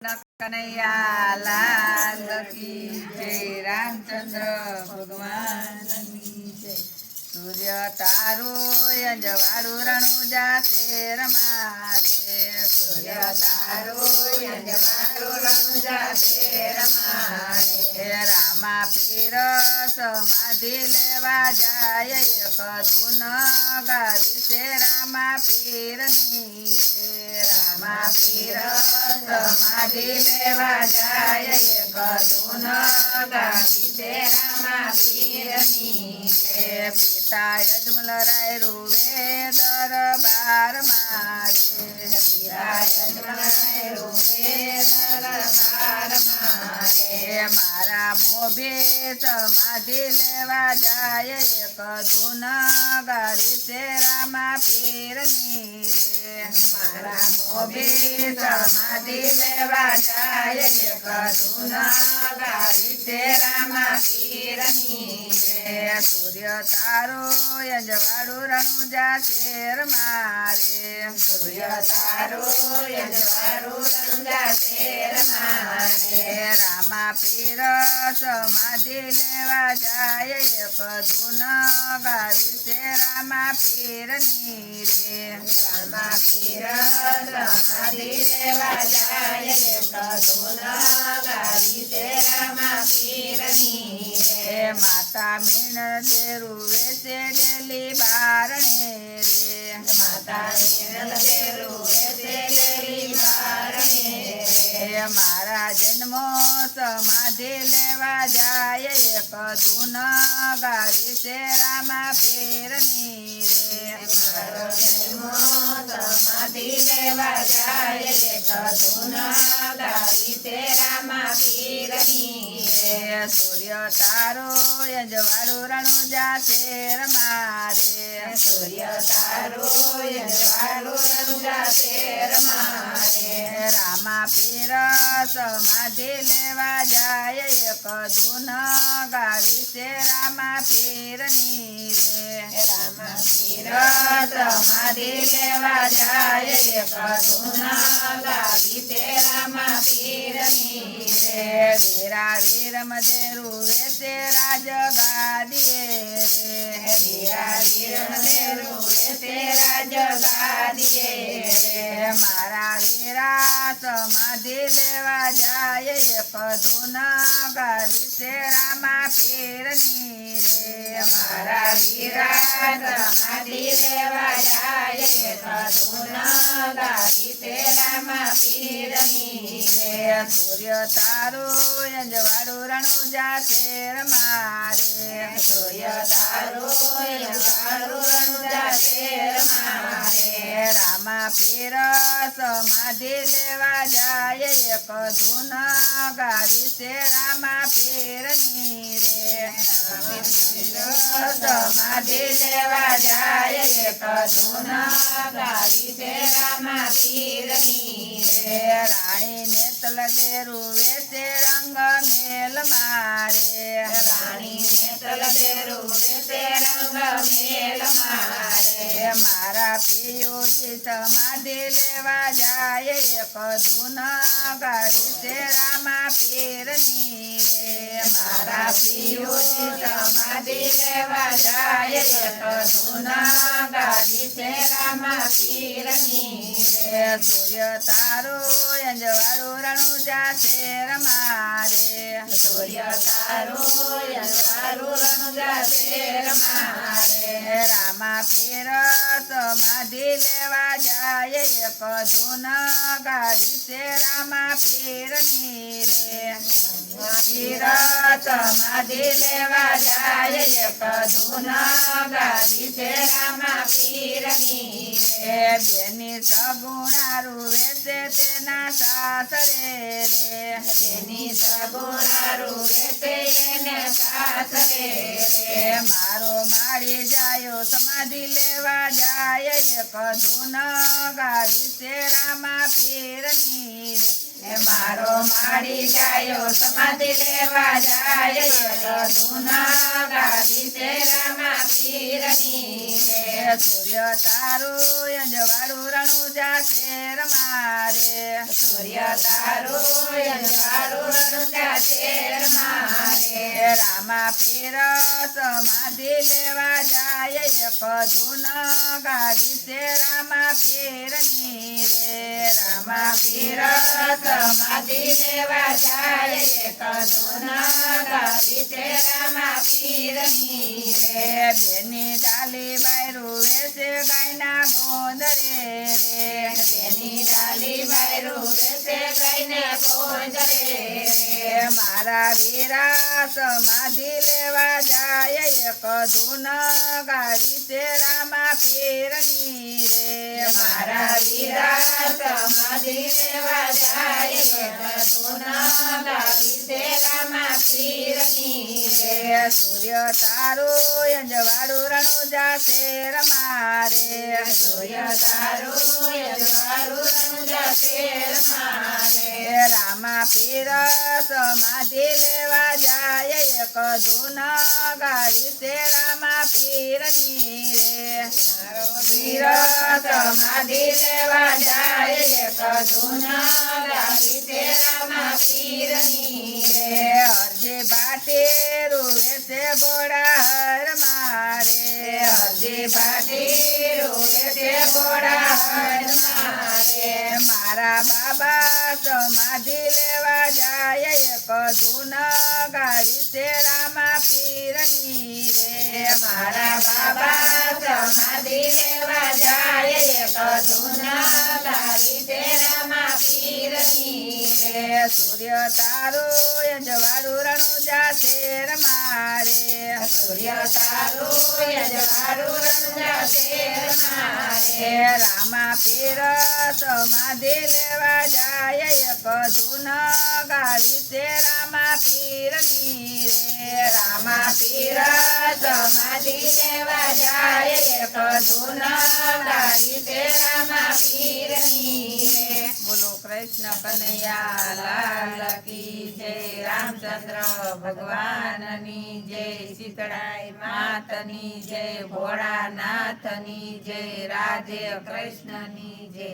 કનૈયા લાલ કી જય રામચંદ્ર ભગવાનની જય સૂર્ય તારું અંજવાળું રણુજા શેર મારે સૂર્ય તારું અંજવાળું રણુજા શેર મારે રામા પીર સમાધિ લેવા જાય એક ધૂન ગાવી છે રામા પીરની રે રામા પીર સમાધિ લેવા જાય એક ધૂન ગાવી છે રામા પીરની રે પિતા યજમલ રાય રૂવે દરબાર મારે પિતા યજમલ રાય રૂવે દરબાર મારે મારા મોભે સમાધિ લેવા જાય એક ધૂન ગાવી છે રામા પીરની રે મારા મોભે સમાધિ લેવા જાય એક ધૂન ગાવી છે રામા પીરની રે સૂર્ય તારો અંજવાળું રણુજા શેર મારે સૂર્ય તારો અંજવાળું રણુજા શેર મારે રામા પીર સમાધિ લેવા જાય એક ધૂન ગાવી છે રામા પીરની રે રામા પીર સમાધિ લેવા જાય એક ધૂન ગાવી છે રામા પીરની રે માતા મીણ દેરુવે છે ડેલી બારણે રે માતા મીણ દેરુવે છે ડેલી બારણે રે મારા જન્મો સમાધિ લેવા જાય એક ધૂન ગાવી છે રામા પીરની રે મારો જન્મો સમાધિ લેવા જાય એક ધૂન ગાવી છે રામા પીરની રે સૂર્ય તારો અંજવાળું રણુજા શેર મારે સૂર્ય તારો અંજવાળું રણુજા શેર મારે રામા પીર સમાધિ લેવા જાય એક ધૂન ગાવી છે રામા પીરની રે રામા પીર સમાધિ લેવા જાય એક ધૂન ગાવી છે રામા પીરની રે વીરા વીરમ દેરુવે છે રાજ ગાદીએ રે વીરા વીરમ દેરુવે છે રાજ ગાદીએ રે મારા વીરા સમાધિ લેવા જાય એક ધૂન ગાવી છે રામા પીરની રે મારા વીરા સમાધિ લેવા જાય એક ધૂન ગાવી છે રામા પીરની રે સૂર્ય તારું અંજવાળું રણુજા શેર મારે સૂર્ય તારું અંજવાળું રણુજા શેર મારે રામા પીર સમાધિ લેવા જાય એક ધૂન ગાવી છે રામા પીરની રે સમાધિ લેવા જાય એક ધૂન ગાવી છે રામા પીરની રે રાણી નેતલ દેરુવે છે રંગ મેલ મારે રાણી નેતલ દેરુવે છે રંગ મેલ મારે મારા પિયુજી સમાધિ લેવા જાય એક ધૂન ગાવી છે રામા પીરની રે મારા પિયુજી સમાધિ લેવા જાય એક ધૂન ગાવી છે રામા પીરની રે સૂર્ય તારો અંજવાળું રણુજા શેર મારે સૂર્ય તારો અંજવાળું રણુજા શેર મારે રામા પીર સમાધિ લેવા જાય એક ધૂન ગાવી છે રામા પીરની રે પીર સમાધિ લેવા જાય એક ધૂન ગાવી છે રામા પીરની રે બેની સગુણા રૂવે છે તેના સાસરે રે બેની સગુણા રૂવે છે એને સાસરે રે મારો માળી જાયો સમાધિ લેવા જાય એક ધૂન ગાવી છે રામા પીરની રે એ મારો માડી ગાયો સમાધિ લેવા જાય ધૂન ગાવી છે રામા પીરની રે સૂર્ય તારું અંજવાળું રણુજા શેર મારે સૂર્ય તારું અંજવાળું રણુજા શેર મારે રામા પીર સમાધિ લેવા જાય એક ધૂન ગાવી છે રામા પીરની રે રામા પીર સમાધિ લેવા જાય એક ધૂન ગાવી છે રામા પીરની રે બેની ડાલી બાયરું વેસે ગાયના ગોંદરે રે બેની ડાલી બાયરું વેસે ગાયના ગોંદરે રે મારા વીરા સમાધિ લેવા જાય એક ધૂન ગાવી છે રામા પીરની રે મારા વીરા સમાધિ લેવા જાય એક ધૂન ગાવી છે રામા પીરની રે સૂર્ય તારું અંજવાળું રણુજા શેર મારે સૂર્ય તારું અંજવાળું રણુજા શેર મારે રામા પીર સમાધિ લેવા જાય એક ધૂન ગાવી છે રામા પીરની રે પીર સમાધિ લેવા જાય એક ધૂન ગાવી છે રામા પીરની રે અરજી બાટે રૂવે છે ઘોડા હર મારે અરજી બાટે રૂવે છે ઘોડા હર મારે મારા બાબા સમાધિ લેવા જાય એક ધૂન ગાવી છે રામા પીરની રે મારા બાબા સમાધિ લેવા જાય એક ધૂન ગાવી છે રામા પીરની રે સૂર્ય તારું અંજવાળું રણુજા શેર મારે સૂર્ય તારું અંજવાળું રણુજા શેર મારે રામા પીર સમાધિ લેવા જાય એક ધૂન ગાવી છે રામા પીરની રે રામા પીર સમાધિ લેવા જાય એક ધૂન ગાવી છે રામા પીરની રે બોલો કૃષ્ણ કનૈયા લાલ કી જય રામચંદ્ર ભગવાનની જય શીતળાઈ માતની જય ભોળાનાથની જય રાધે કૃષ્ણની જય